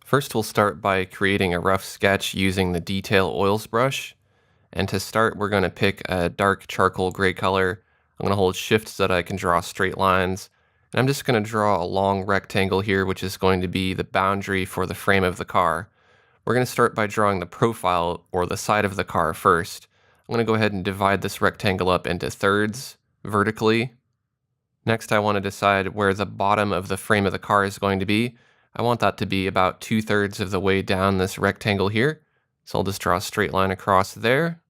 First, we'll start by creating a rough sketch using the Detail Oils brush. And to start, we're going to pick a dark charcoal gray color. I'm going to hold Shift so that I can draw straight lines. And I'm just going to draw a long rectangle here, which is going to be the boundary for the frame of the car. We're going to start by drawing the profile, or the side of the car, first. I'm going to go ahead and divide this rectangle up into thirds vertically. Next, I want to decide where the bottom of the frame of the car is going to be. I want that to be about 2/3 of the way down this rectangle here. So I'll just draw a straight line across there.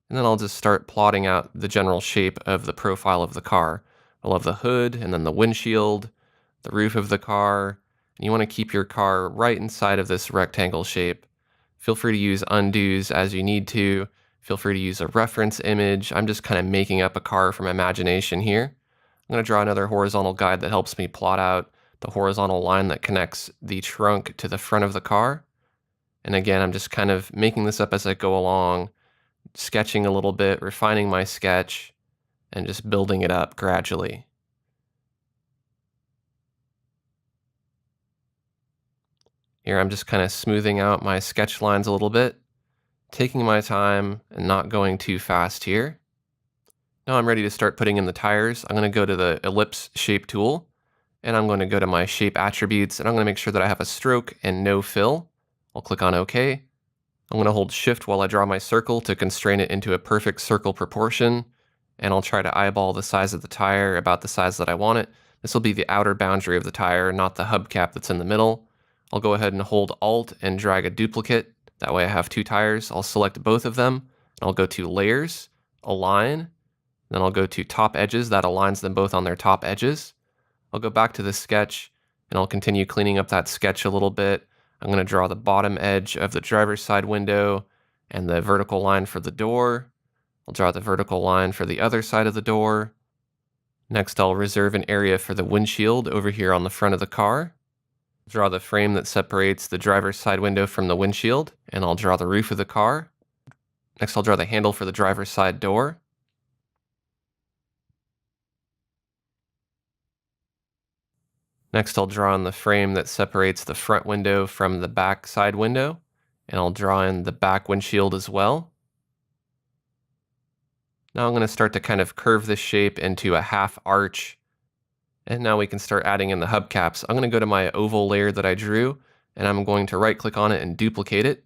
And then I'll just start plotting out the general shape of the profile of the car. I'll have the hood, and then the windshield, the roof of the car. And you want to keep your car right inside of this rectangle shape. Feel free to use undos as you need to. Feel free to use a reference image. I'm just kind of making up a car from imagination here. I'm going to draw another horizontal guide that helps me plot out the horizontal line that connects the trunk to the front of the car. And again, I'm just kind of making this up as I go along, sketching a little bit, refining my sketch, and just building it up gradually. Here I'm just kind of smoothing out my sketch lines a little bit, taking my time and not going too fast here. Now I'm ready to start putting in the tires. I'm going to go to the ellipse shape tool, and I'm going to go to my shape attributes, and I'm going to make sure that I have a stroke and no fill. I'll click on OK. I'm going to hold Shift while I draw my circle to constrain it into a perfect circle proportion, and I'll try to eyeball the size of the tire about the size that I want it. This will be the outer boundary of the tire, not the hubcap that's in the middle. I'll go ahead and hold Alt and drag a duplicate. That way I have two tires. I'll select both of them, and I'll go to Layers, Align. Then I'll go to Top Edges. That aligns them both on their top edges. I'll go back to the sketch, and I'll continue cleaning up that sketch a little bit. I'm going to draw the bottom edge of the driver's side window and the vertical line for the door. I'll draw the vertical line for the other side of the door. Next, I'll reserve an area for the windshield over here on the front of the car. Draw the frame that separates the driver's side window from the windshield, and I'll draw the roof of the car. Next, I'll draw the handle for the driver's side door. Next, I'll draw in the frame that separates the front window from the back side window, and I'll draw in the back windshield as well. Now I'm going to start to kind of curve this shape into a half arch, and now we can start adding in the hubcaps. I'm going to go to my oval layer that I drew, and I'm going to right-click on it and duplicate it.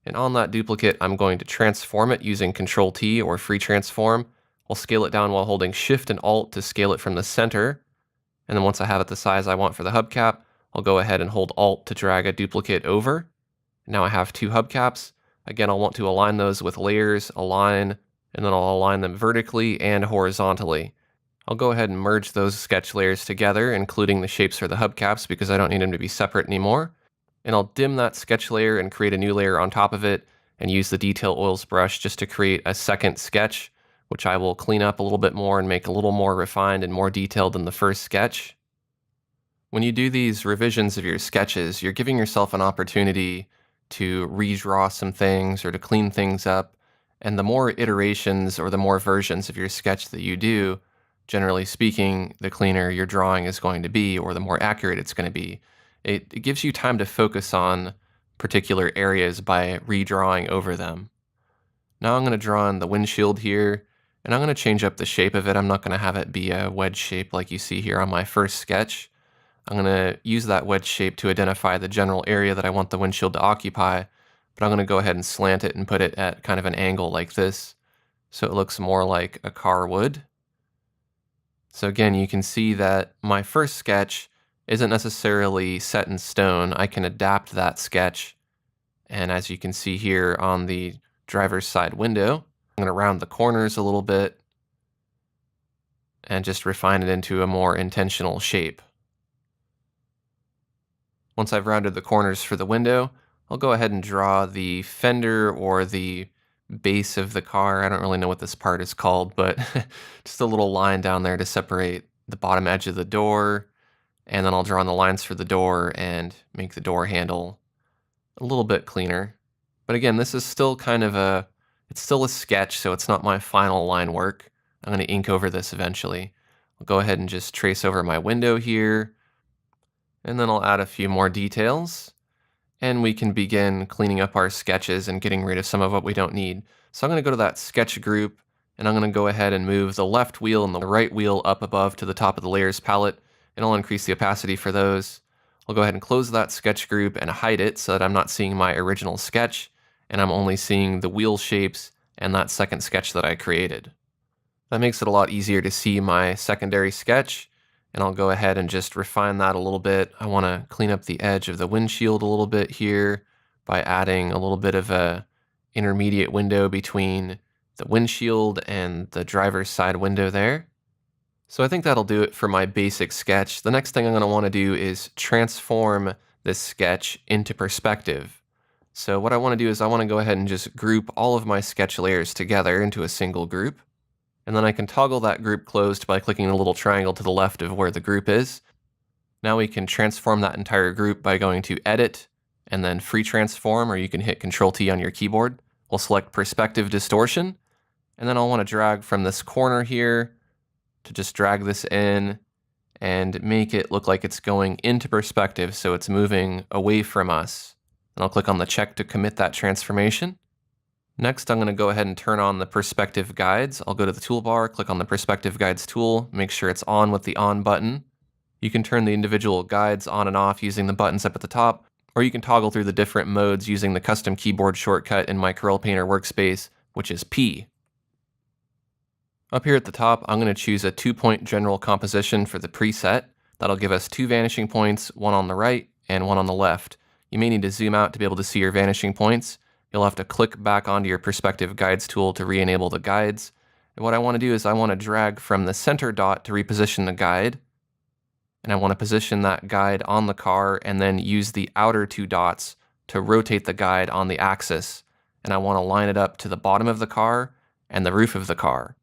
And on that duplicate, I'm going to transform it using Control-T or Free Transform. I'll scale it down while holding Shift and Alt to scale it from the center. And then once I have it the size I want for the hubcap, I'll go ahead and hold Alt to drag a duplicate over. Now I have two hubcaps. Again, I'll want to align those with Layers, Align, and then I'll align them vertically and horizontally. I'll go ahead and merge those sketch layers together, including the shapes for the hubcaps, because I don't need them to be separate anymore. And I'll dim that sketch layer and create a new layer on top of it, and use the Detail Oils brush just to create a second sketch, which I will clean up a little bit more and make a little more refined and more detailed than the first sketch. When you do these revisions of your sketches, you're giving yourself an opportunity to redraw some things or to clean things up. And the more iterations or the more versions of your sketch that you do, generally speaking, the cleaner your drawing is going to be, or the more accurate it's going to be. It gives you time to focus on particular areas by redrawing over them. Now I'm going to draw in the windshield here, and I'm going to change up the shape of it. I'm not going to have it be a wedge shape like you see here on my first sketch. I'm going to use that wedge shape to identify the general area that I want the windshield to occupy, but I'm going to go ahead and slant it and put it at kind of an angle like this, so it looks more like a car would. So again, you can see that my first sketch isn't necessarily set in stone. I can adapt that sketch, and as you can see here on the driver's side window, I'm going to round the corners a little bit and just refine it into a more intentional shape. Once I've rounded the corners for the window, I'll go ahead and draw the fender or the base of the car. I don't really know what this part is called, but just a little line down there to separate the bottom edge of the door. And then I'll draw in the lines for the door and make the door handle a little bit cleaner. But again, this is still kind of it's still a sketch, so it's not my final line work. I'm going to ink over this eventually. I'll go ahead and just trace over my window here, and then I'll add a few more details. and we can begin cleaning up our sketches and getting rid of some of what we don't need. So I'm going to go to that sketch group, and I'm going to go ahead and move the left wheel and the right wheel up above to the top of the layers palette, and I'll increase the opacity for those. I'll go ahead and close that sketch group and hide it so that I'm not seeing my original sketch, and I'm only seeing the wheel shapes and that second sketch that I created. That makes it a lot easier to see my secondary sketch, and I'll go ahead and just refine that a little bit. I want to clean up the edge of the windshield a little bit here by adding a little bit of a intermediate window between the windshield and the driver's side window there. So I think that'll do it for my basic sketch. The next thing I'm going to want to do is transform this sketch into perspective. So what I want to do is I want to go ahead and just group all of my sketch layers together into a single group. And then I can toggle that group closed by clicking the little triangle to the left of where the group is. Now we can transform that entire group by going to Edit and then Free Transform, or you can hit Control-T on your keyboard. We'll select Perspective Distortion, and then I'll want to drag from this corner here to just drag this in and make it look like it's going into perspective, so it's moving away from us. And I'll click on the check to commit that transformation. Next, I'm going to go ahead and turn on the perspective guides. I'll go to the toolbar, click on the perspective guides tool, make sure it's on with the on button. You can turn the individual guides on and off using the buttons up at the top, or you can toggle through the different modes using the custom keyboard shortcut in my Corel Painter workspace, which is P. Up here at the top, I'm going to choose a 2-point general composition for the preset. That'll give us 2 vanishing points, one on the right and one on the left. You may need to zoom out to be able to see your vanishing points. You'll have to click back onto your perspective guides tool to re-enable the guides. And what I want to do is I want to drag from the center dot to reposition the guide. And I want to position that guide on the car and then use the outer 2 dots to rotate the guide on the axis. And I want to line it up to the bottom of the car and the roof of the car.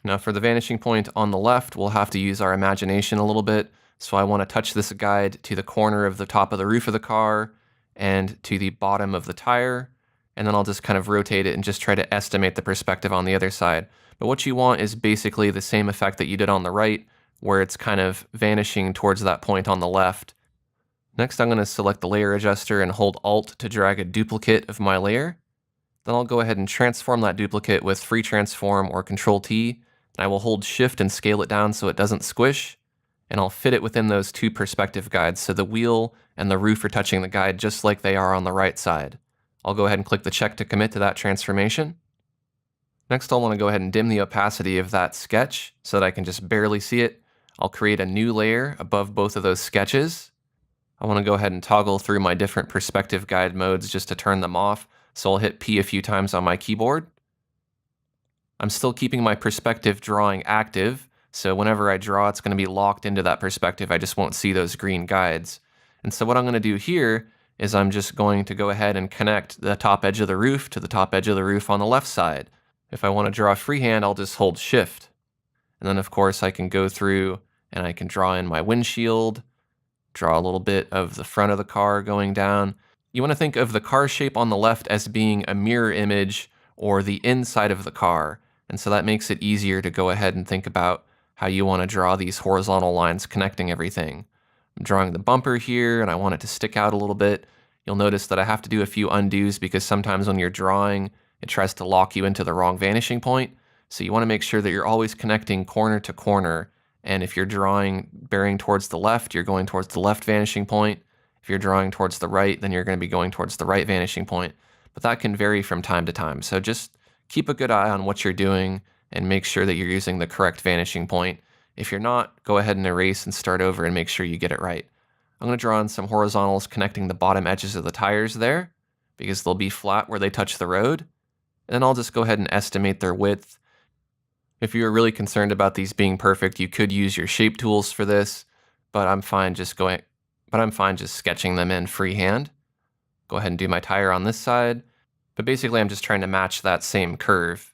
Now for the vanishing point on the left, we'll have to use our imagination a little bit. So I want to touch this guide to the corner of the top of the roof of the car and to the bottom of the tire. And then I'll just kind of rotate it and just try to estimate the perspective on the other side. But what you want is basically the same effect that you did on the right, where it's kind of vanishing towards that point on the left. Next, I'm going to select the layer adjuster and hold Alt to drag a duplicate of my layer. Then I'll go ahead and transform that duplicate with Free Transform or Control-T. And I will hold Shift and scale it down so it doesn't squish. And I'll fit it within those 2 perspective guides, so the wheel and the roof are touching the guide just like they are on the right side. I'll go ahead and click the check to commit to that transformation. Next, I'll want to go ahead and dim the opacity of that sketch so that I can just barely see it. I'll create a new layer above both of those sketches. I want to go ahead and toggle through my different perspective guide modes just to turn them off, so I'll hit P a few times on my keyboard. I'm still keeping my perspective drawing active, so whenever I draw, it's going to be locked into that perspective. I just won't see those green guides. And so what I'm going to do here is I'm just going to go ahead and connect the top edge of the roof to the top edge of the roof on the left side. If I want to draw freehand, I'll just hold Shift. And then of course I can go through and I can draw in my windshield, draw a little bit of the front of the car going down. You want to think of the car shape on the left as being a mirror image or the inside of the car. And so that makes it easier to go ahead and think about how you want to draw these horizontal lines connecting everything. I'm drawing the bumper here and I want it to stick out a little bit. You'll notice that I have to do a few undos because sometimes when you're drawing, it tries to lock you into the wrong vanishing point. So you want to make sure that you're always connecting corner to corner. And if you're drawing bearing towards the left, you're going towards the left vanishing point. If you're drawing towards the right, then you're going to be going towards the right vanishing point. But that can vary from time to time. So just keep a good eye on what you're doing and make sure that you're using the correct vanishing point. If you're not, go ahead and erase and start over and make sure you get it right. I'm going to draw in some horizontals connecting the bottom edges of the tires there because they'll be flat where they touch the road. And then I'll just go ahead and estimate their width. If you're really concerned about these being perfect, you could use your shape tools for this, but I'm fine just sketching them in freehand. Go ahead and do my tire on this side, but basically I'm just trying to match that same curve.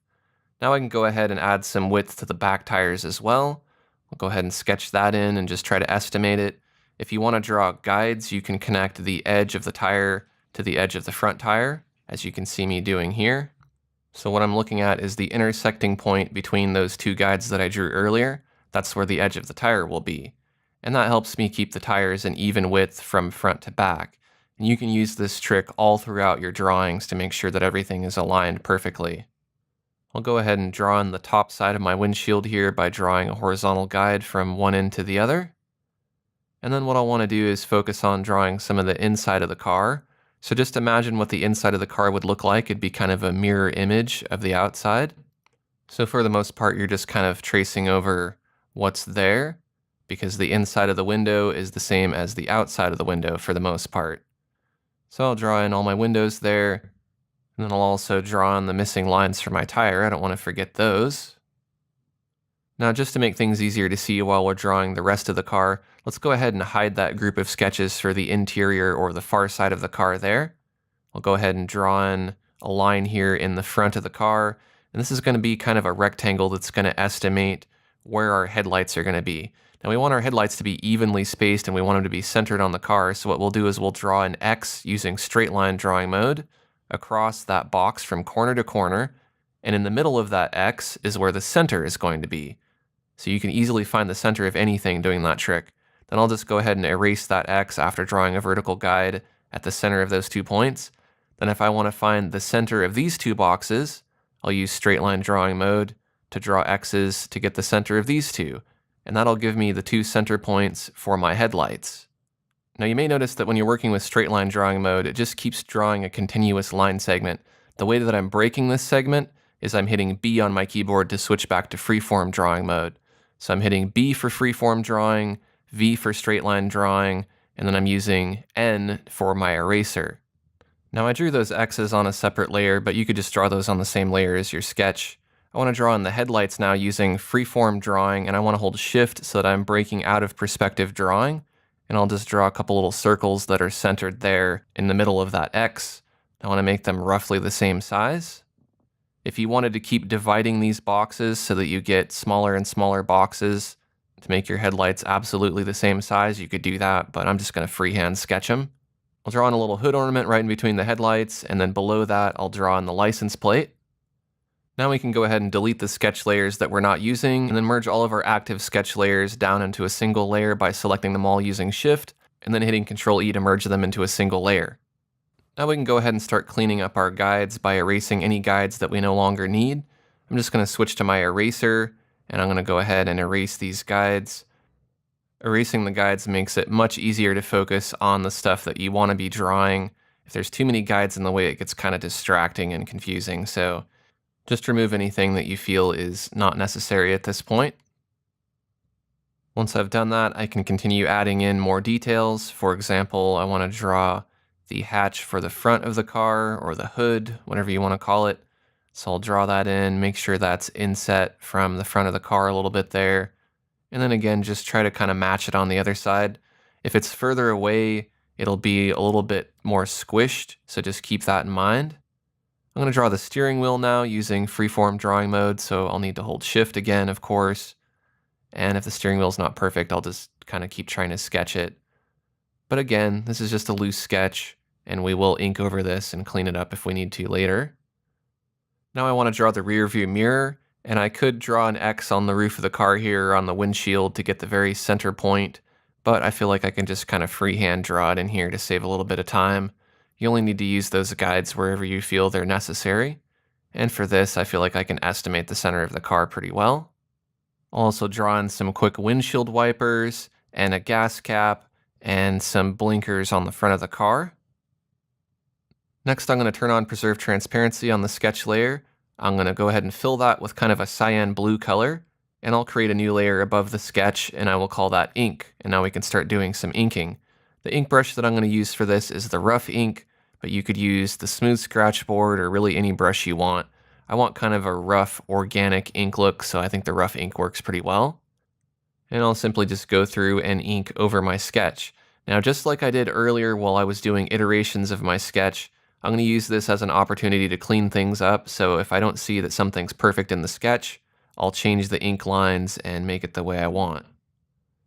Now I can go ahead and add some width to the back tires as well. I'll go ahead and sketch that in and just try to estimate it. If you want to draw guides, you can connect the edge of the tire to the edge of the front tire, as you can see me doing here. So what I'm looking at is the intersecting point between those 2 guides that I drew earlier. That's where the edge of the tire will be. And that helps me keep the tires an even width from front to back. And you can use this trick all throughout your drawings to make sure that everything is aligned perfectly. I'll go ahead and draw on the top side of my windshield here by drawing a horizontal guide from one end to the other. And then what I'll want to do is focus on drawing some of the inside of the car. So just imagine what the inside of the car would look like. It'd be kind of a mirror image of the outside. So for the most part, you're just kind of tracing over what's there, because the inside of the window is the same as the outside of the window for the most part. So I'll draw in all my windows there, and then I'll also draw in the missing lines for my tire. I don't want to forget those. Now, just to make things easier to see while we're drawing the rest of the car, let's go ahead and hide that group of sketches for the interior or the far side of the car there. I'll go ahead and draw in a line here in the front of the car, and this is going to be kind of a rectangle that's going to estimate where our headlights are going to be. Now we want our headlights to be evenly spaced and we want them to be centered on the car, so what we'll do is we'll draw an X using straight line drawing mode across that box from corner to corner, and in the middle of that X is where the center is going to be. So you can easily find the center of anything doing that trick. Then I'll just go ahead and erase that X after drawing a vertical guide at the center of those 2 points. Then if I want to find the center of these 2 boxes, I'll use straight line drawing mode to draw X's to get the center of these 2. And that'll give me the 2 center points for my headlights. Now you may notice that when you're working with straight line drawing mode, it just keeps drawing a continuous line segment. The way that I'm breaking this segment is I'm hitting B on my keyboard to switch back to freeform drawing mode. So I'm hitting B for freeform drawing, V for straight line drawing, and then I'm using N for my eraser. Now I drew those X's on a separate layer, but you could just draw those on the same layer as your sketch. I want to draw in the headlights now using freeform drawing, and I want to hold shift so that I'm breaking out of perspective drawing, and I'll just draw a couple little circles that are centered there in the middle of that X. I want to make them roughly the same size. If you wanted to keep dividing these boxes so that you get smaller and smaller boxes to make your headlights absolutely the same size, you could do that, but I'm just going to freehand sketch them. I'll draw in a little hood ornament right in between the headlights, and then below that I'll draw in the license plate. Now we can go ahead and delete the sketch layers that we're not using, and then merge all of our active sketch layers down into a single layer by selecting them all using Shift, and then hitting Ctrl E to merge them into a single layer. Now we can go ahead and start cleaning up our guides by erasing any guides that we no longer need. I'm just going to switch to my eraser, and I'm going to go ahead and erase these guides. Erasing the guides makes it much easier to focus on the stuff that you want to be drawing. If there's too many guides in the way, it gets kind of distracting and confusing, so just remove anything that you feel is not necessary at this point. Once I've done that, I can continue adding in more details. For example, I want to draw the hatch for the front of the car, or the hood, whatever you want to call it. So I'll draw that in, make sure that's inset from the front of the car a little bit there. And then again, just try to kind of match it on the other side. If it's further away, it'll be a little bit more squished, so just keep that in mind. I'm going to draw the steering wheel now using freeform drawing mode, so I'll need to hold shift again, of course. And if the steering wheel's not perfect, I'll just kind of keep trying to sketch it. But again, this is just a loose sketch, and we will ink over this and clean it up if we need to later. Now I want to draw the rear view mirror, and I could draw an X on the roof of the car here or on the windshield to get the very center point, but I feel like I can just kind of freehand draw it in here to save a little bit of time. You only need to use those guides wherever you feel they're necessary. And for this, I feel like I can estimate the center of the car pretty well. I'll also draw in some quick windshield wipers and a gas cap and some blinkers on the front of the car. Next, I'm going to turn on Preserve Transparency on the sketch layer. I'm going to go ahead and fill that with kind of a cyan blue color, and I'll create a new layer above the sketch, and I will call that ink. And now we can start doing some inking. The ink brush that I'm going to use for this is the rough ink, but you could use the smooth scratch board or really any brush you want. I want kind of a rough, organic ink look, so I think the rough ink works pretty well. And I'll simply just go through and ink over my sketch. Now, just like I did earlier while I was doing iterations of my sketch, I'm going to use this as an opportunity to clean things up, so if I don't see that something's perfect in the sketch, I'll change the ink lines and make it the way I want.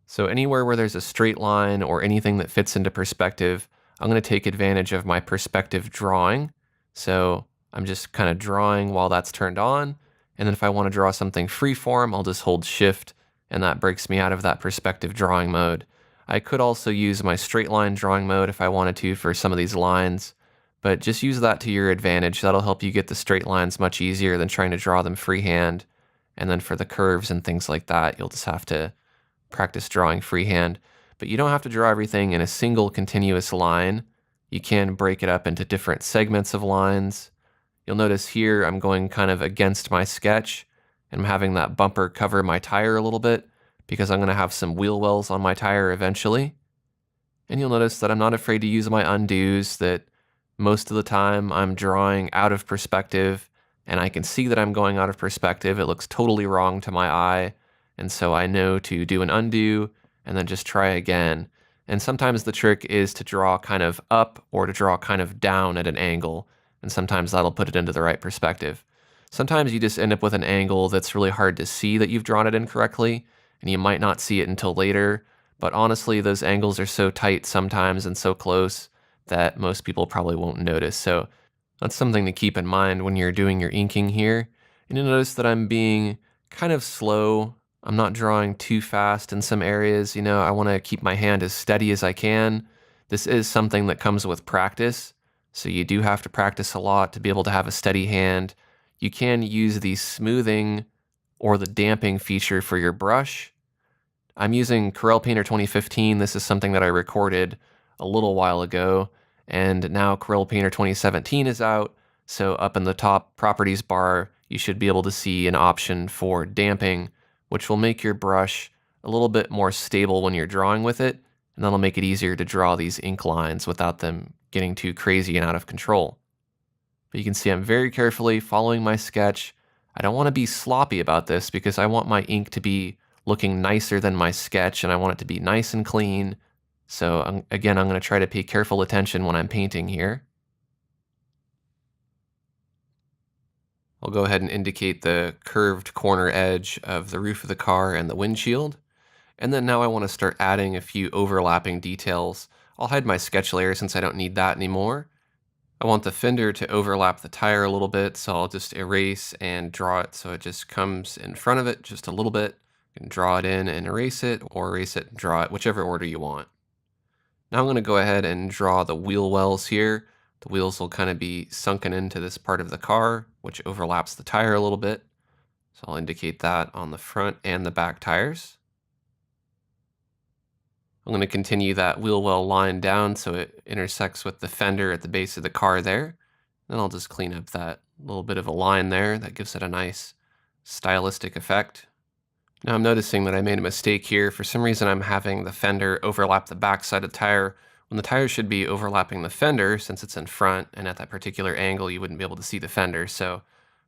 So anywhere where there's a straight line or anything that fits into perspective, I'm going to take advantage of my perspective drawing. So I'm just kind of drawing while that's turned on, and then if I want to draw something freeform, I'll just hold shift, and that breaks me out of that perspective drawing mode. I could also use my straight line drawing mode if I wanted to for some of these lines, but just use that to your advantage. That'll help you get the straight lines much easier than trying to draw them freehand. And then for the curves and things like that, you'll just have to practice drawing freehand. But you don't have to draw everything in a single continuous line. You can break it up into different segments of lines. You'll notice here I'm going kind of against my sketch, and I'm having that bumper cover my tire a little bit because I'm going to have some wheel wells on my tire eventually. And you'll notice that I'm not afraid to use my undos, that most of the time I'm drawing out of perspective, and I can see that I'm going out of perspective. It looks totally wrong to my eye, and so I know to do an undo and then just try again. And sometimes the trick is to draw kind of up or to draw kind of down at an angle, and sometimes that'll put it into the right perspective. Sometimes you just end up with an angle that's really hard to see that you've drawn it incorrectly, and you might not see it until later, but honestly, those angles are so tight sometimes and so close that most people probably won't notice. So that's something to keep in mind when you're doing your inking here. And you'll notice that I'm being kind of slow. I'm not drawing too fast in some areas. I want to keep my hand as steady as I can. This is something that comes with practice, so you do have to practice a lot to be able to have a steady hand. You can use the smoothing or the damping feature for your brush. I'm using Corel Painter 2015. This is something that I recorded a little while ago, and now Corel Painter 2017 is out, so up in the top properties bar, you should be able to see an option for damping, which will make your brush a little bit more stable when you're drawing with it, and that'll make it easier to draw these ink lines without them getting too crazy and out of control. But you can see I'm very carefully following my sketch. I don't want to be sloppy about this because I want my ink to be looking nicer than my sketch, and I want it to be nice and clean. So again, I'm going to try to pay careful attention when I'm painting here. I'll go ahead and indicate the curved corner edge of the roof of the car and the windshield. And then now I want to start adding a few overlapping details. I'll hide my sketch layer since I don't need that anymore. I want the fender to overlap the tire a little bit, so I'll just erase and draw it so it just comes in front of it just a little bit. You can draw it in and erase it, or erase it and draw it, whichever order you want. Now I'm going to go ahead and draw the wheel wells here. The wheels will kind of be sunken into this part of the car, which overlaps the tire a little bit. So I'll indicate that on the front and the back tires. I'm going to continue that wheel well line down so it intersects with the fender at the base of the car there. Then I'll just clean up that little bit of a line there. That gives it a nice stylistic effect. Now I'm noticing that I made a mistake here. For some reason I'm having the fender overlap the back side of the tire when the tire should be overlapping the fender since it's in front, and at that particular angle you wouldn't be able to see the fender, so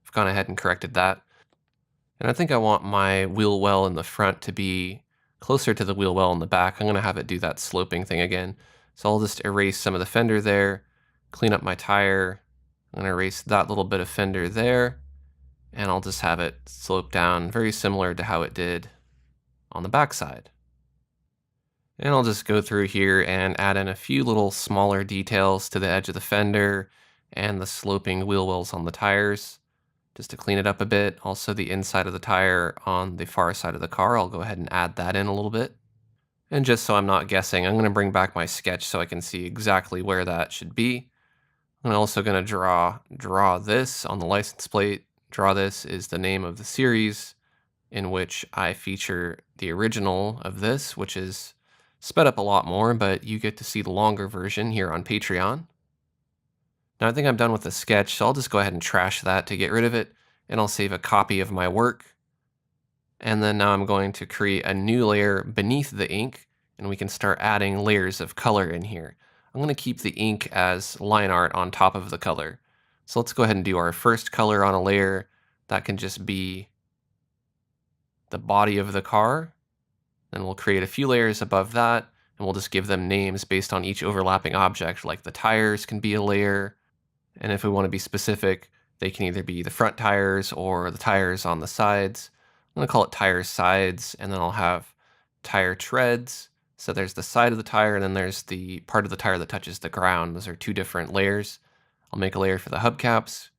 I've gone ahead and corrected that. And I think I want my wheel well in the front to be closer to the wheel well in the back. I'm going to have it do that sloping thing again. So I'll just erase some of the fender there, clean up my tire. I'm going to erase that little bit of fender there, and I'll just have it slope down very similar to how it did on the back side. And I'll just go through here and add in a few little smaller details to the edge of the fender and the sloping wheel wells on the tires, just to clean it up a bit. Also the inside of the tire on the far side of the car, I'll go ahead and add that in a little bit. And just so I'm not guessing, I'm going to bring back my sketch so I can see exactly where that should be. I'm also going to draw this on the license plate. Draw this is the name of the series in which I feature the original of this, which is sped up a lot more, but you get to see the longer version here on Patreon. Now I think I'm done with the sketch, so I'll just go ahead and trash that to get rid of it, and I'll save a copy of my work. And then now I'm going to create a new layer beneath the ink, and we can start adding layers of color in here. I'm going to keep the ink as line art on top of the color. So let's go ahead and do our first color on a layer. That can just be the body of the car. Then we'll create a few layers above that, and we'll just give them names based on each overlapping object, like the tires can be a layer. And if we want to be specific, they can either be the front tires or the tires on the sides. I'm going to call it tire sides, and then I'll have tire treads. So there's the side of the tire, and then there's the part of the tire that touches the ground. Those are two different layers. I'll make a layer for the hubcaps.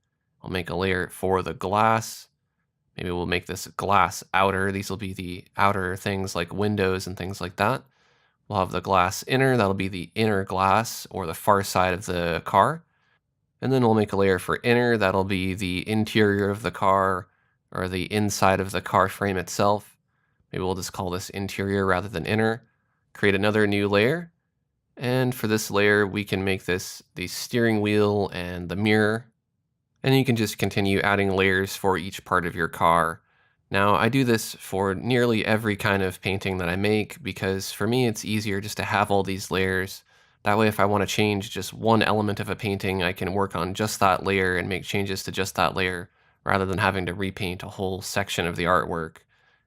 I'll make a layer for the glass. Maybe we'll make this glass outer. These will be the outer things like windows and things like that. We'll have the glass inner, that'll be the inner glass or the far side of the car. And then we'll make a layer for inner, that'll be the interior of the car or the inside of the car frame itself. Maybe we'll just call this interior rather than inner. Create another new layer. And for this layer, we can make this the steering wheel and the mirror. And you can just continue adding layers for each part of your car. Now, I do this for nearly every kind of painting that I make because for me, it's easier just to have all these layers. That way, if I want to change just one element of a painting, I can work on just that layer and make changes to just that layer rather than having to repaint a whole section of the artwork.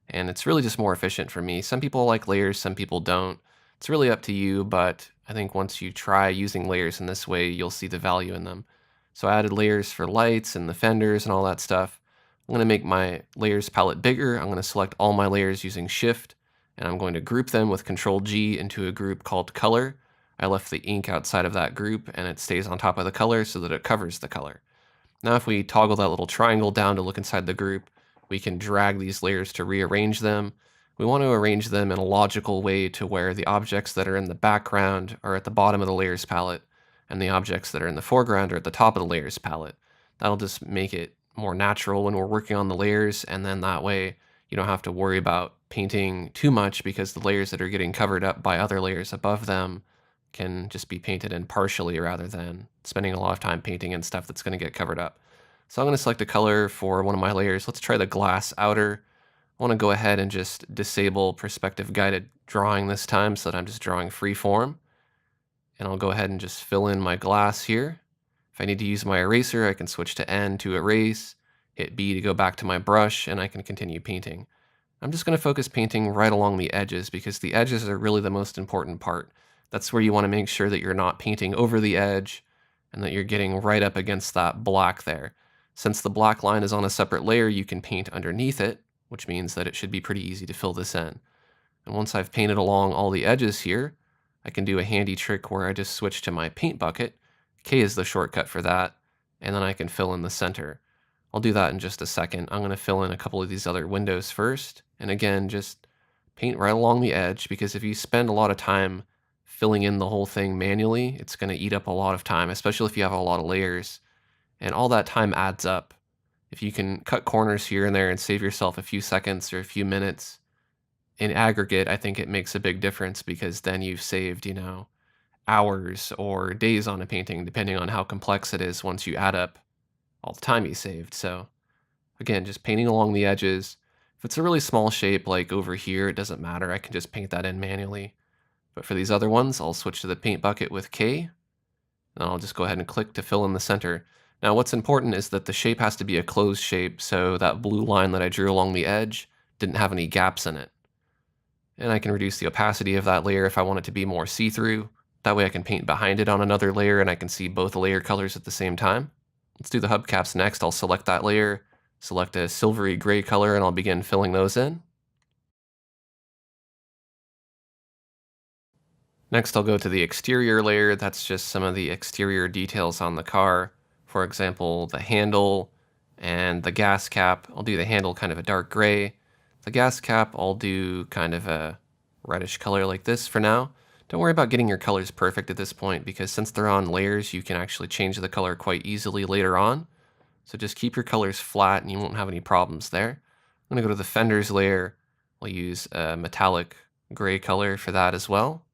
And it's really just more efficient for me. Some people like layers, some people don't. It's really up to you, but I think once you try using layers in this way, you'll see the value in them. So I added layers for lights and the fenders and all that stuff. I'm going to make my layers palette bigger. I'm going to select all my layers using Shift, and I'm going to group them with Control G into a group called Color. I left the ink outside of that group, and it stays on top of the color so that it covers the color. Now if we toggle that little triangle down to look inside the group, we can drag these layers to rearrange them. We want to arrange them in a logical way to where the objects that are in the background are at the bottom of the layers palette, and the objects that are in the foreground are at the top of the layers palette. That'll just make it more natural when we're working on the layers, and then that way you don't have to worry about painting too much because the layers that are getting covered up by other layers above them can just be painted in partially rather than spending a lot of time painting in stuff that's going to get covered up. So I'm going to select a color for one of my layers. Let's try the glass outer. I want to go ahead and just disable perspective guided drawing this time so that I'm just drawing free form. And I'll go ahead and just fill in my glass here. If I need to use my eraser, I can switch to N to erase, hit B to go back to my brush, and I can continue painting. I'm just going to focus painting right along the edges because the edges are really the most important part. That's where you want to make sure that you're not painting over the edge and that you're getting right up against that black there. Since the black line is on a separate layer, you can paint underneath it, which means that it should be pretty easy to fill this in. And once I've painted along all the edges here, I can do a handy trick where I just switch to my paint bucket. K is the shortcut for that, and then I can fill in the center. I'll do that in just a second. I'm going to fill in a couple of these other windows first, and again, just paint right along the edge, because if you spend a lot of time filling in the whole thing manually, it's going to eat up a lot of time, especially if you have a lot of layers, and all that time adds up. If you can cut corners here and there and save yourself a few seconds or a few minutes, in aggregate, I think it makes a big difference because then you've saved, hours or days on a painting, depending on how complex it is once you add up all the time you saved. So again, just painting along the edges. If it's a really small shape like over here, it doesn't matter. I can just paint that in manually. But for these other ones, I'll switch to the paint bucket with K, and I'll just go ahead and click to fill in the center. Now what's important is that the shape has to be a closed shape, so that blue line that I drew along the edge didn't have any gaps in it. And I can reduce the opacity of that layer if I want it to be more see-through. That way I can paint behind it on another layer and I can see both layer colors at the same time. Let's do the hubcaps next. I'll select that layer, select a silvery gray color, and I'll begin filling those in. Next, I'll go to the exterior layer. That's just some of the exterior details on the car. For example, the handle and the gas cap. I'll do the handle kind of a dark gray. The gas cap, I'll do kind of a reddish color like this for now. Don't worry about getting your colors perfect at this point because since they're on layers, you can actually change the color quite easily later on. So just keep your colors flat and you won't have any problems there. I'm gonna go to the fenders layer. I'll use a metallic gray color for that as well.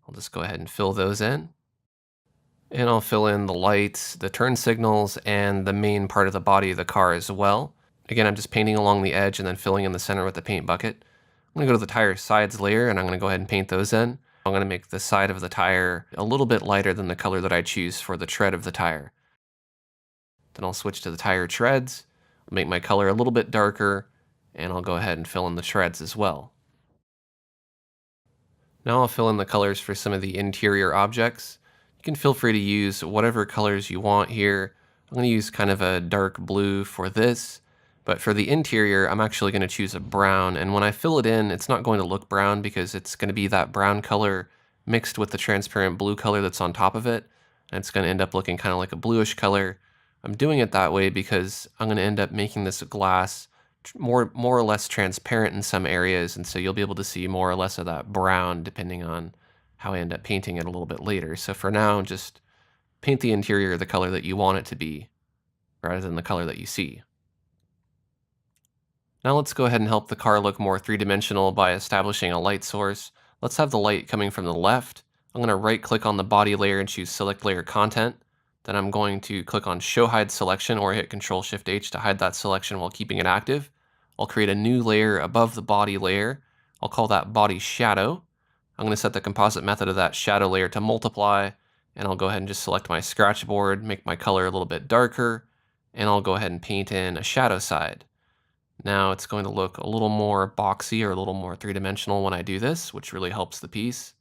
I'll just go ahead and fill those in. And I'll fill in the lights, the turn signals, and the main part of the body of the car as well. Again, I'm just painting along the edge and then filling in the center with the paint bucket. I'm gonna go to the tire sides layer and I'm gonna go ahead and paint those in. I'm gonna make the side of the tire a little bit lighter than the color that I choose for the tread of the tire. Then I'll switch to the tire treads, make my color a little bit darker, and I'll go ahead and fill in the treads as well. Now I'll fill in the colors for some of the interior objects. You can feel free to use whatever colors you want here. I'm going to use kind of a dark blue for this, but for the interior, I'm actually going to choose a brown, and when I fill it in, it's not going to look brown because it's going to be that brown color mixed with the transparent blue color that's on top of it, and it's going to end up looking kind of like a bluish color. I'm doing it that way because I'm going to end up making this glass more or less transparent in some areas, and so you'll be able to see more or less of that brown depending on how I end up painting it a little bit later. So for now, just paint the interior the color that you want it to be, rather than the color that you see. Now let's go ahead and help the car look more three-dimensional by establishing a light source. Let's have the light coming from the left. I'm going to right-click on the body layer and choose Select Layer Content. Then I'm going to click on Show Hide Selection or hit Ctrl-Shift-H to hide that selection while keeping it active. I'll create a new layer above the body layer. I'll call that Body Shadow. I'm going to set the composite method of that shadow layer to multiply, and I'll go ahead and just select my scratch board, make my color a little bit darker, and I'll go ahead and paint in a shadow side. Now it's going to look a little more boxy or a little more three-dimensional when I do this, which really helps the piece.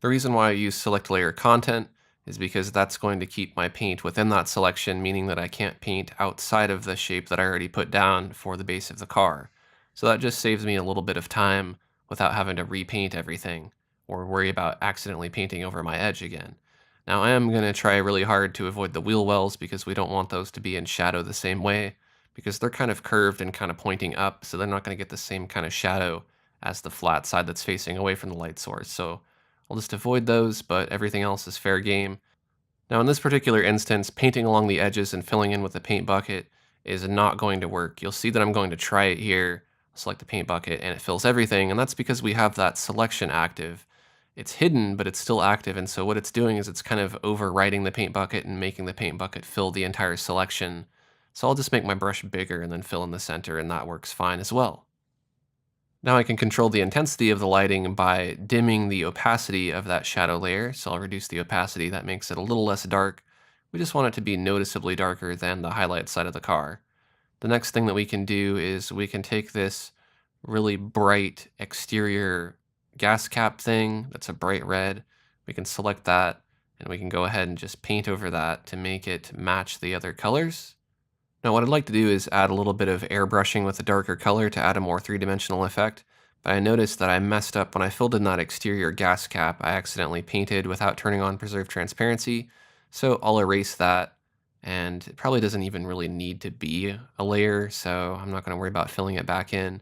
The reason why I use Select Layer Content is because that's going to keep my paint within that selection, meaning that I can't paint outside of the shape that I already put down for the base of the car. So that just saves me a little bit of time without having to repaint everything or worry about accidentally painting over my edge again. Now I am going to try really hard to avoid the wheel wells because we don't want those to be in shadow the same way, because they're kind of curved and kind of pointing up, so they're not going to get the same kind of shadow as the flat side that's facing away from the light source. So I'll just avoid those, but everything else is fair game. Now in this particular instance, painting along the edges and filling in with a paint bucket is not going to work. You'll see that I'm going to try it here, select the paint bucket, and it fills everything, and that's because we have that selection active. It's hidden, but it's still active, and so what it's doing is it's kind of overwriting the paint bucket and making the paint bucket fill the entire selection. So I'll just make my brush bigger and then fill in the center, and that works fine as well. Now I can control the intensity of the lighting by dimming the opacity of that shadow layer. So I'll reduce the opacity. That makes it a little less dark. We just want it to be noticeably darker than the highlight side of the car. The next thing that we can do is we can take this really bright exterior gas cap thing that's a bright red. We can select that and we can go ahead and just paint over that to make it match the other colors. Now what I'd like to do is add a little bit of airbrushing with a darker color to add a more three-dimensional effect, but I noticed that I messed up when I filled in that exterior gas cap. I accidentally painted without turning on Preserve Transparency, so I'll erase that, and it probably doesn't even really need to be a layer, so I'm not going to worry about filling it back in.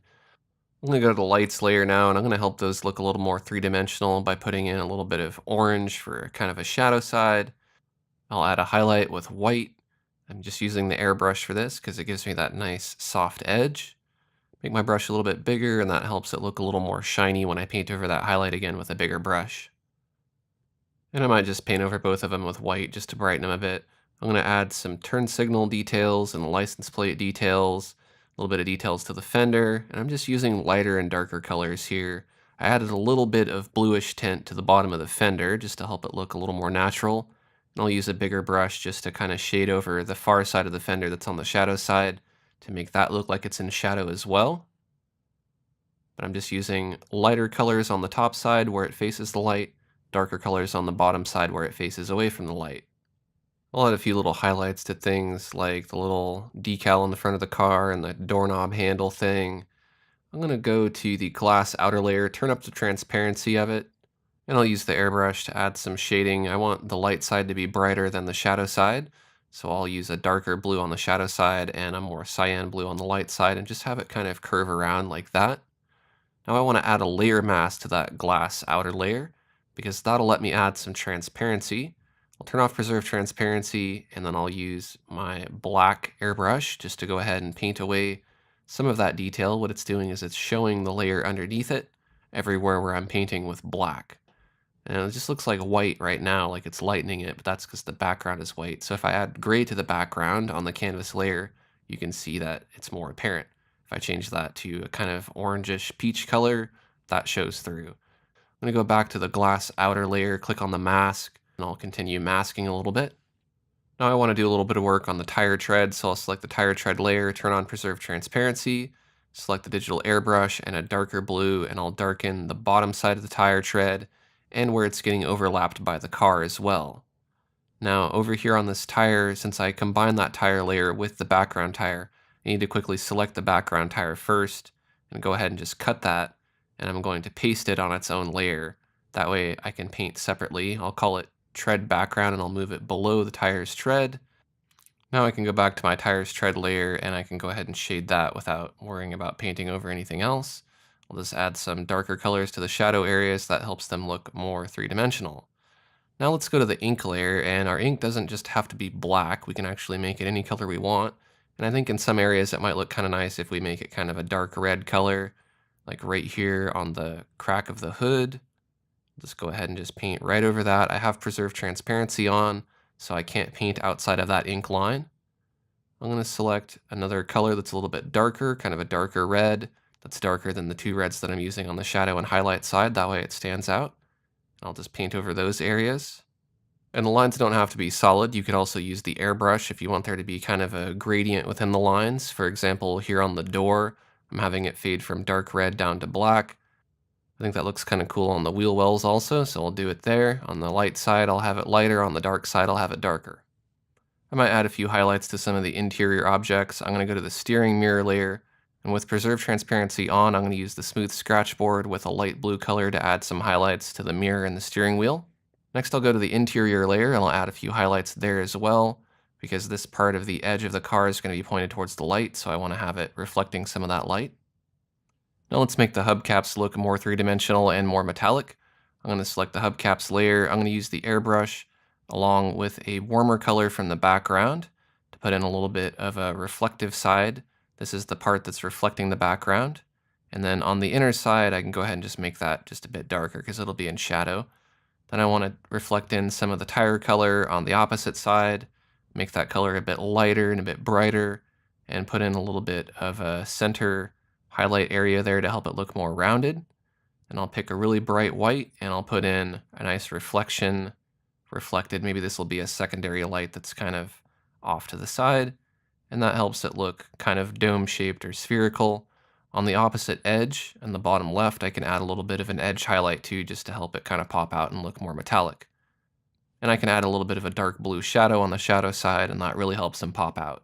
I'm going to go to the lights layer now, and I'm going to help those look a little more three-dimensional by putting in a little bit of orange for kind of a shadow side. I'll add a highlight with white. I'm just using the airbrush for this because it gives me that nice soft edge. Make my brush a little bit bigger, and that helps it look a little more shiny when I paint over that highlight again with a bigger brush. And I might just paint over both of them with white just to brighten them a bit. I'm going to add some turn signal details and license plate details, a little bit of details to the fender, and I'm just using lighter and darker colors here. I added a little bit of bluish tint to the bottom of the fender just to help it look a little more natural. And I'll use a bigger brush just to kind of shade over the far side of the fender that's on the shadow side to make that look like it's in shadow as well. But I'm just using lighter colors on the top side where it faces the light, darker colors on the bottom side where it faces away from the light. I'll add a few little highlights to things like the little decal on the front of the car and the doorknob handle thing. I'm going to go to the glass outer layer, turn up the transparency of it, and I'll use the airbrush to add some shading. I want the light side to be brighter than the shadow side, so I'll use a darker blue on the shadow side and a more cyan blue on the light side and just have it kind of curve around like that. Now I want to add a layer mask to that glass outer layer because that'll let me add some transparency. I'll turn off Preserve Transparency, and then I'll use my black airbrush just to go ahead and paint away some of that detail. What it's doing is it's showing the layer underneath it everywhere where I'm painting with black. And it just looks like white right now, like it's lightening it, but that's because the background is white. So if I add gray to the background on the canvas layer, you can see that it's more apparent. If I change that to a kind of orangish peach color, that shows through. I'm going to go back to the glass outer layer, click on the mask, and I'll continue masking a little bit. Now I want to do a little bit of work on the tire tread, so I'll select the tire tread layer, turn on Preserve Transparency, select the digital airbrush and a darker blue, and I'll darken the bottom side of the tire tread and where it's getting overlapped by the car as well. Now over here on this tire, since I combined that tire layer with the background tire, I need to quickly select the background tire first and go ahead and just cut that, and I'm going to paste it on its own layer. That way I can paint separately. I'll call it tread background and I'll move it below the tire's tread. Now I can go back to my tires tread layer and I can go ahead and shade that without worrying about painting over anything else. I'll just add some darker colors to the shadow areas that helps them look more three-dimensional. Now let's go to the ink layer, and our ink doesn't just have to be black. We can actually make it any color we want. And I think in some areas it might look kind of nice if we make it kind of a dark red color, like right here on the crack of the hood. Just go ahead and just paint right over that. I have preserved transparency on, so I can't paint outside of that ink line. I'm going to select another color that's a little bit darker, kind of a darker red, that's darker than the two reds that I'm using on the shadow and highlight side. That way it stands out. I'll just paint over those areas. And the lines don't have to be solid. You could also use the airbrush if you want there to be kind of a gradient within the lines. For example, here on the door, I'm having it fade from dark red down to black. I think that looks kind of cool on the wheel wells also, so I'll do it there. On the light side, I'll have it lighter. On the dark side, I'll have it darker. I might add a few highlights to some of the interior objects. I'm going to go to the steering mirror layer, and with preserve transparency on, I'm going to use the smooth scratch board with a light blue color to add some highlights to the mirror and the steering wheel. Next, I'll go to the interior layer and I'll add a few highlights there as well, because this part of the edge of the car is going to be pointed towards the light, so I want to have it reflecting some of that light. Now let's make the hubcaps look more three-dimensional and more metallic. I'm going to select the hubcaps layer. I'm going to use the airbrush along with a warmer color from the background to put in a little bit of a reflective side. This is the part that's reflecting the background. And then on the inner side, I can go ahead and just make that just a bit darker because it'll be in shadow. Then I want to reflect in some of the tire color on the opposite side, make that color a bit lighter and a bit brighter, and put in a little bit of a center highlight area there to help it look more rounded. And I'll pick a really bright white and I'll put in a nice reflection, reflected. Maybe this will be a secondary light that's kind of off to the side, and that helps it look kind of dome-shaped or spherical. On the opposite edge and the bottom left, I can add a little bit of an edge highlight too, just to help it kind of pop out and look more metallic. And I can add a little bit of a dark blue shadow on the shadow side, and that really helps them pop out.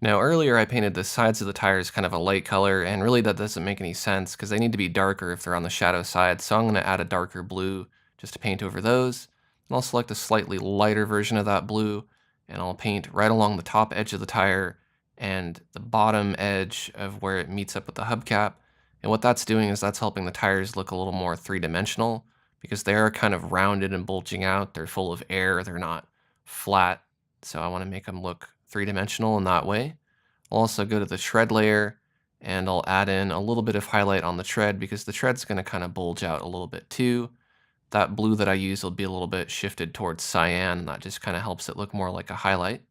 Now earlier I painted the sides of the tires kind of a light color, and really that doesn't make any sense because they need to be darker if they're on the shadow side, so I'm going to add a darker blue just to paint over those. And I'll select a slightly lighter version of that blue, and I'll paint right along the top edge of the tire and the bottom edge of where it meets up with the hubcap. And what that's doing is that's helping the tires look a little more three-dimensional because they are kind of rounded and bulging out. They're full of air, they're not flat. So I want to make them look three-dimensional in that way. I'll also go to the tread layer and I'll add in a little bit of highlight on the tread because the tread's going to kind of bulge out a little bit too. That blue that I use will be a little bit shifted towards cyan, and that just kind of helps it look more like a highlight.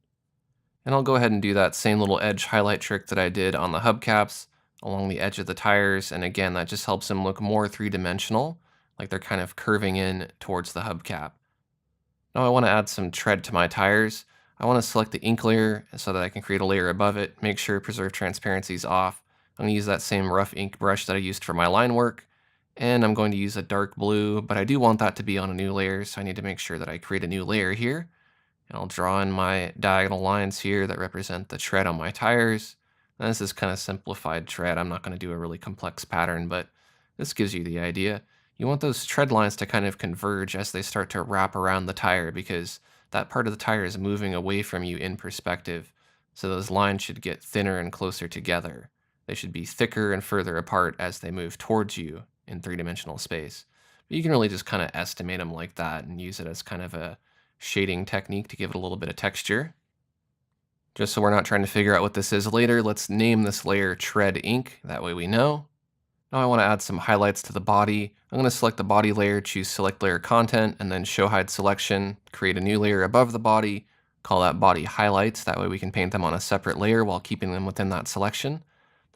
And I'll go ahead and do that same little edge highlight trick that I did on the hubcaps along the edge of the tires. And again, that just helps them look more three-dimensional, like they're kind of curving in towards the hubcap. Now I want to add some tread to my tires. I want to select the ink layer so that I can create a layer above it, make sure preserve transparency is off. I'm going to use that same rough ink brush that I used for my line work. And I'm going to use a dark blue, but I do want that to be on a new layer, so I need to make sure that I create a new layer here. And I'll draw in my diagonal lines here that represent the tread on my tires. And this is kind of simplified tread. I'm not going to do a really complex pattern, but this gives you the idea. You want those tread lines to kind of converge as they start to wrap around the tire because that part of the tire is moving away from you in perspective. So those lines should get thinner and closer together. They should be thicker and further apart as they move towards you in three-dimensional space. But you can really just kind of estimate them like that and use it as kind of a shading technique to give it a little bit of texture. Just so we're not trying to figure out what this is later, let's name this layer Tread Ink. That way we know. Now I want to add some highlights to the body. I'm going to select the body layer, choose Select Layer Content, and then Show Hide Selection. Create a new layer above the body. Call that Body Highlights. That way we can paint them on a separate layer while keeping them within that selection.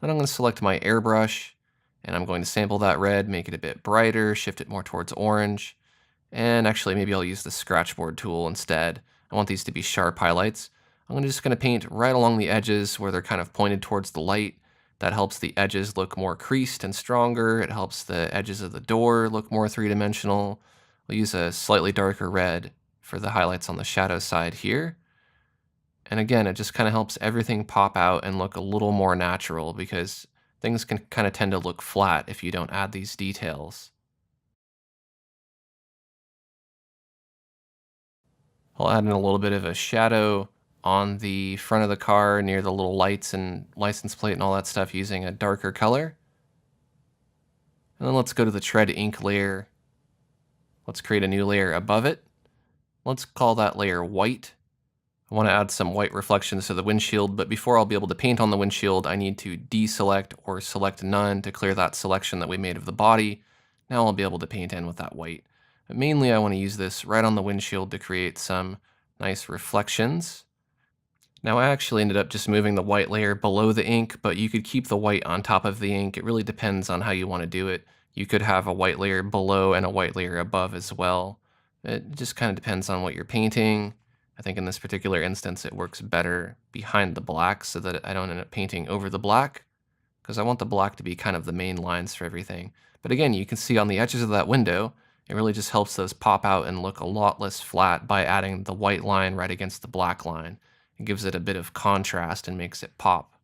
Then I'm going to select my airbrush, and I'm going to sample that red, make it a bit brighter, shift it more towards orange. And actually, maybe I'll use the scratchboard tool instead. I want these to be sharp highlights. I'm just going to paint right along the edges where they're kind of pointed towards the light. That helps the edges look more creased and stronger. It helps the edges of the door look more three-dimensional. We'll use a slightly darker red for the highlights on the shadow side here. And again, it just kind of helps everything pop out and look a little more natural because things can kind of tend to look flat if you don't add these details. I'll add in a little bit of a shadow on the front of the car near the little lights and license plate and all that stuff using a darker color. And then let's go to the tread ink layer. Let's create a new layer above it. Let's call that layer white. I want to add some white reflections to the windshield, but before I'll be able to paint on the windshield, I need to deselect or select none to clear that selection that we made of the body. Now I'll be able to paint in with that white. But mainly I want to use this right on the windshield to create some nice reflections. Now I actually ended up just moving the white layer below the ink, but you could keep the white on top of the ink. It really depends on how you want to do it. You could have a white layer below and a white layer above as well. It just kind of depends on what you're painting. I think in this particular instance, it works better behind the black so that I don't end up painting over the black, because I want the black to be kind of the main lines for everything. But again, you can see on the edges of that window, it really just helps those pop out and look a lot less flat by adding the white line right against the black line. It gives it a bit of contrast and makes it pop.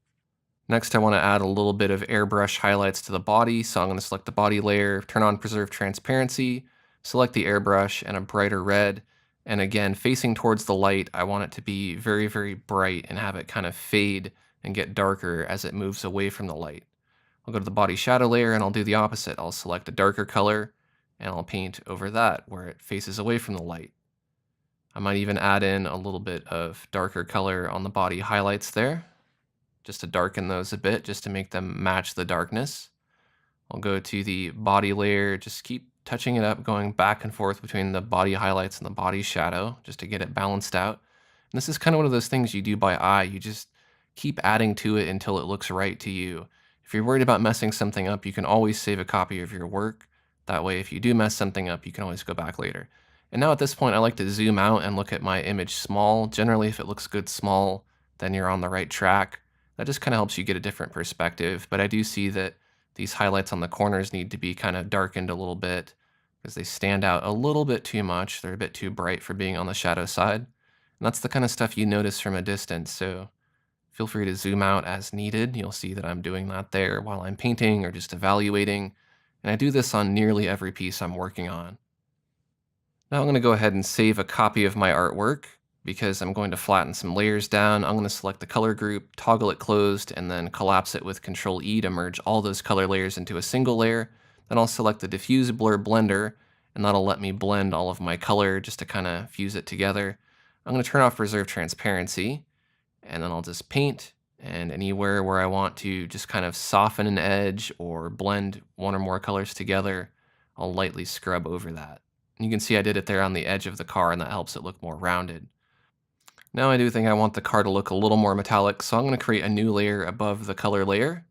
Next, I want to add a little bit of airbrush highlights to the body, so I'm going to select the body layer, turn on preserve transparency, select the airbrush and a brighter red, and again, facing towards the light, I want it to be very, very bright and have it kind of fade and get darker as it moves away from the light. I'll go to the body shadow layer and I'll do the opposite. I'll select a darker color and I'll paint over that where it faces away from the light. I might even add in a little bit of darker color on the body highlights there, just to darken those a bit, just to make them match the darkness. I'll go to the body layer, just keep touching it up, going back and forth between the body highlights and the body shadow, just to get it balanced out. And this is kind of one of those things you do by eye. You just keep adding to it until it looks right to you. If you're worried about messing something up, you can always save a copy of your work. That way, if you do mess something up, you can always go back later. And now at this point, I like to zoom out and look at my image small. Generally, if it looks good small, then you're on the right track. That just kind of helps you get a different perspective. But I do see that these highlights on the corners need to be kind of darkened a little bit because they stand out a little bit too much. They're a bit too bright for being on the shadow side. And that's the kind of stuff you notice from a distance. So feel free to zoom out as needed. You'll see that I'm doing that there while I'm painting or just evaluating. And I do this on nearly every piece I'm working on. Now I'm going to go ahead and save a copy of my artwork because I'm going to flatten some layers down. I'm going to select the color group, toggle it closed, and then collapse it with Control E to merge all those color layers into a single layer. Then I'll select the Diffuse Blur Blender, and that'll let me blend all of my color just to kind of fuse it together. I'm going to turn off Preserve Transparency, and then I'll just paint, and anywhere where I want to just kind of soften an edge or blend one or more colors together, I'll lightly scrub over that. You can see I did it there on the edge of the car, and that helps it look more rounded. Now I do think I want the car to look a little more metallic, so I'm going to create a new layer above the color layer.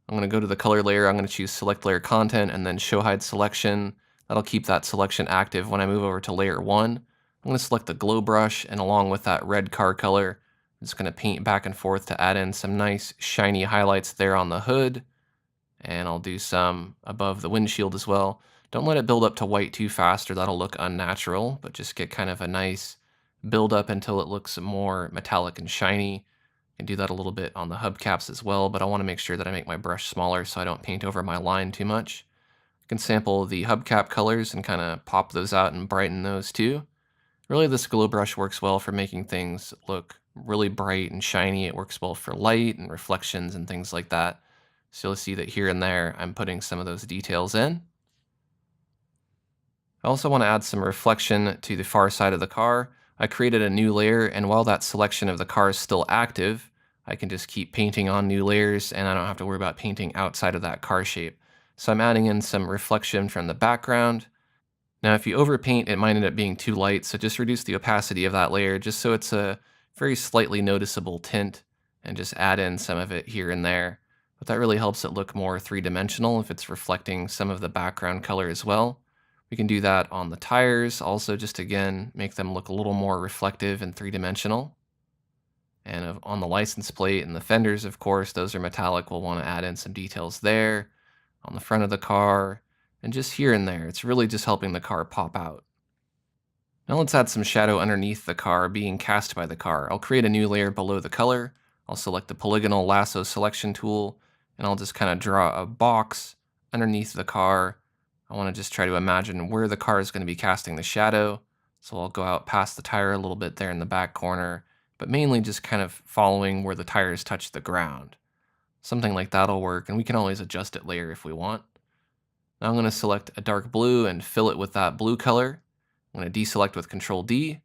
I'm going to go to the color layer, I'm going to choose Select Layer Content, and then Show Hide Selection. That'll keep that selection active when I move over to Layer 1. I'm going to select the Glow Brush, and along with that red car color, I'm just going to paint back and forth to add in some nice shiny highlights there on the hood. And I'll do some above the windshield as well. Don't let it build up to white too fast or that'll look unnatural, but just get kind of a nice build up until it looks more metallic and shiny. You can do that a little bit on the hubcaps as well, but I want to make sure that I make my brush smaller so I don't paint over my line too much. You can sample the hubcap colors and kind of pop those out and brighten those too. Really, this glow brush works well for making things look really bright and shiny. It works well for light and reflections and things like that. So you'll see that here and there, I'm putting some of those details in. I also want to add some reflection to the far side of the car. I created a new layer, and while that selection of the car is still active, I can just keep painting on new layers, and I don't have to worry about painting outside of that car shape. So I'm adding in some reflection from the background. Now, if you overpaint, it might end up being too light, so just reduce the opacity of that layer just so it's a very slightly noticeable tint, and just add in some of it here and there. But that really helps it look more three-dimensional if it's reflecting some of the background color as well. We can do that on the tires, also just again, make them look a little more reflective and three-dimensional. And on the license plate and the fenders, of course, those are metallic. We'll want to add in some details there, on the front of the car, and just here and there. It's really just helping the car pop out. Now let's add some shadow underneath the car being cast by the car. I'll create a new layer below the color. I'll select the polygonal lasso selection tool, and I'll just kind of draw a box underneath the car. I want to just try to imagine where the car is going to be casting the shadow. So I'll go out past the tire a little bit there in the back corner, but mainly just kind of following where the tires touch the ground. Something like that'll work, and we can always adjust it later if we want. Now I'm going to select a dark blue and fill it with that blue color. I'm going to deselect with Control D.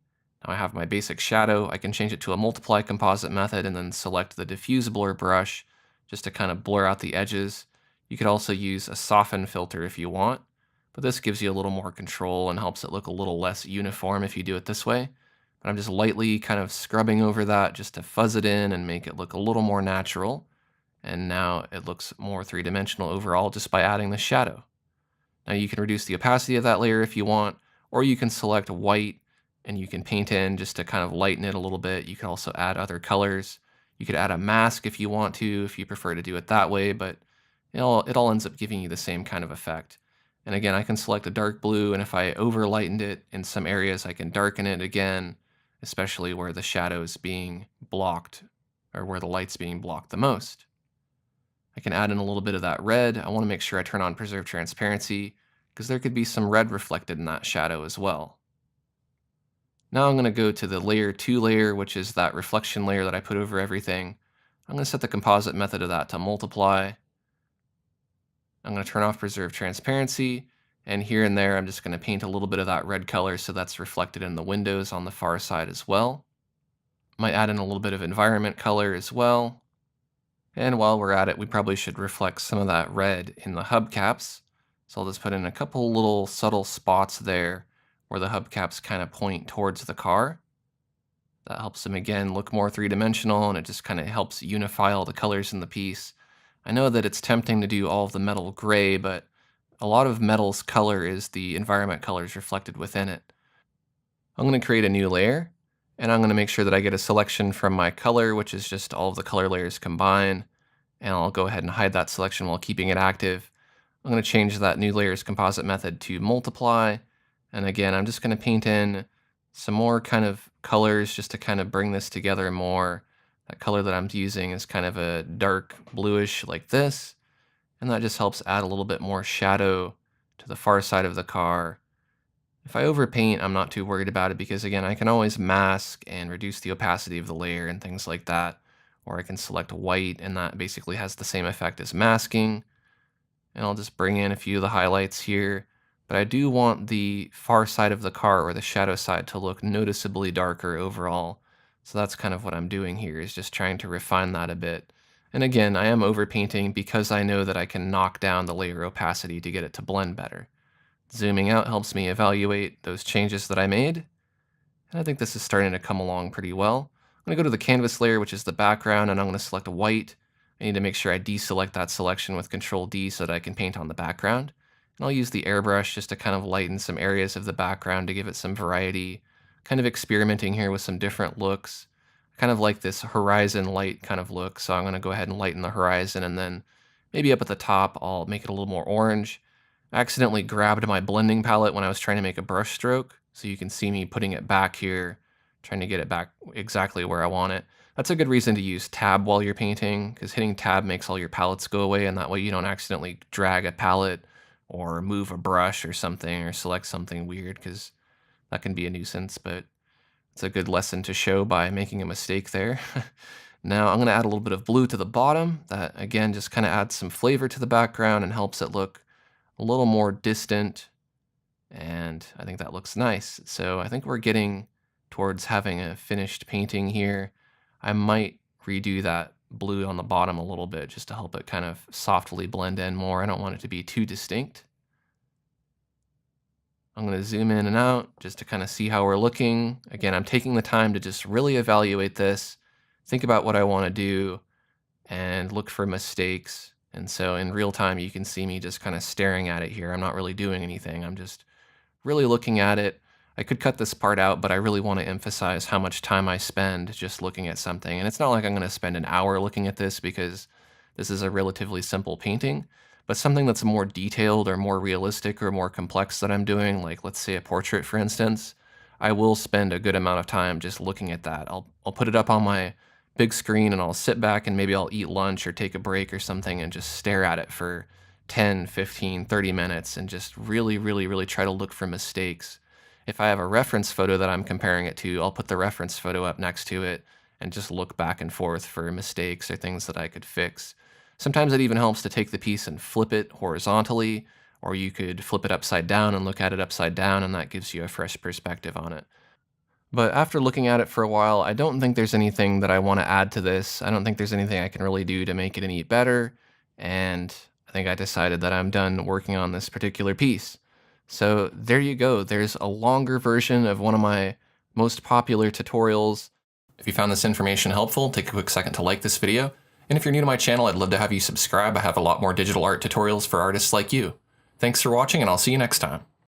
Now I have my basic shadow. I can change it to a multiply composite method and then select the diffuse blur brush just to kind of blur out the edges. You could also use a soften filter if you want, but this gives you a little more control and helps it look a little less uniform if you do it this way. But I'm just lightly kind of scrubbing over that just to fuzz it in and make it look a little more natural. And now it looks more three-dimensional overall just by adding the shadow. Now you can reduce the opacity of that layer if you want, or you can select white and you can paint in just to kind of lighten it a little bit. You can also add other colors. You could add a mask if you want to, if you prefer to do it that way, but it all ends up giving you the same kind of effect. And again, I can select a dark blue, and if I over lightened it in some areas, I can darken it again, especially where the shadow is being blocked or where the light's being blocked the most. I can add in a little bit of that red. I want to make sure I turn on preserve transparency because there could be some red reflected in that shadow as well. Now I'm going to go to the layer 2 layer, which is that reflection layer that I put over everything. I'm going to set the composite method of that to multiply. I'm going to turn off preserve transparency, and here and there I'm just going to paint a little bit of that red color so that's reflected in the windows on the far side as well. Might add in a little bit of environment color as well. And while we're at it, we probably should reflect some of that red in the hubcaps. So I'll just put in a couple little subtle spots there where the hubcaps kind of point towards the car. That helps them, again, look more three-dimensional, and it just kind of helps unify all the colors in the piece. I know that it's tempting to do all of the metal gray, but a lot of metal's color is the environment colors reflected within it. I'm going to create a new layer, and I'm going to make sure that I get a selection from my color, which is just all of the color layers combined. And I'll go ahead and hide that selection while keeping it active. I'm going to change that new layers composite method to multiply. And again, I'm just going to paint in some more kind of colors just to kind of bring this together more. That color that I'm using is kind of a dark bluish like this. And that just helps add a little bit more shadow to the far side of the car. If I overpaint, I'm not too worried about it because, again, I can always mask and reduce the opacity of the layer and things like that. Or I can select white, and that basically has the same effect as masking. And I'll just bring in a few of the highlights here. But I do want the far side of the car, or the shadow side, to look noticeably darker overall. So that's kind of what I'm doing here, is just trying to refine that a bit. And again, I am overpainting because I know that I can knock down the layer opacity to get it to blend better. Zooming out helps me evaluate those changes that I made. And I think this is starting to come along pretty well. I'm going to go to the canvas layer, which is the background, and I'm going to select white. I need to make sure I deselect that selection with Control D so that I can paint on the background. And I'll use the airbrush just to kind of lighten some areas of the background to give it some variety. Kind of experimenting here with some different looks. I kind of like this horizon light kind of look, so I'm going to go ahead and lighten the horizon, and then maybe up at the top I'll make it a little more orange. I accidentally grabbed my blending palette when I was trying to make a brush stroke, so you can see me putting it back here, trying to get it back exactly where I want it. That's a good reason to use tab while you're painting, because hitting tab makes all your palettes go away, and that way you don't accidentally drag a palette or move a brush or something, or select something weird, because that can be a nuisance, but it's a good lesson to show by making a mistake there. Now I'm going to add a little bit of blue to the bottom. That, again, just kind of adds some flavor to the background and helps it look a little more distant, and I think that looks nice. So I think we're getting towards having a finished painting here. I might redo that blue on the bottom a little bit just to help it kind of softly blend in more. I don't want it to be too distinct. I'm going to zoom in and out just to kind of see how we're looking. Again, I'm taking the time to just really evaluate this, think about what I want to do, and look for mistakes. And so in real time, you can see me just kind of staring at it here. I'm not really doing anything. I'm just really looking at it. I could cut this part out, but I really want to emphasize how much time I spend just looking at something. And it's not like I'm going to spend an hour looking at this because this is a relatively simple painting, but something that's more detailed or more realistic or more complex that I'm doing, like let's say a portrait, for instance, I will spend a good amount of time just looking at that. I'll put it up on my big screen and I'll sit back and maybe I'll eat lunch or take a break or something and just stare at it for 10, 15, 30 minutes and just really, really, really try to look for mistakes. If I have a reference photo that I'm comparing it to, I'll put the reference photo up next to it and just look back and forth for mistakes or things that I could fix. Sometimes it even helps to take the piece and flip it horizontally, or you could flip it upside down and look at it upside down, and that gives you a fresh perspective on it. But after looking at it for a while, I don't think there's anything that I want to add to this. I don't think there's anything I can really do to make it any better. And I think I decided that I'm done working on this particular piece. So there you go. There's a longer version of one of my most popular tutorials. If you found this information helpful, take a quick second to like this video. And if you're new to my channel, I'd love to have you subscribe. I have a lot more digital art tutorials for artists like you. Thanks for watching, and I'll see you next time.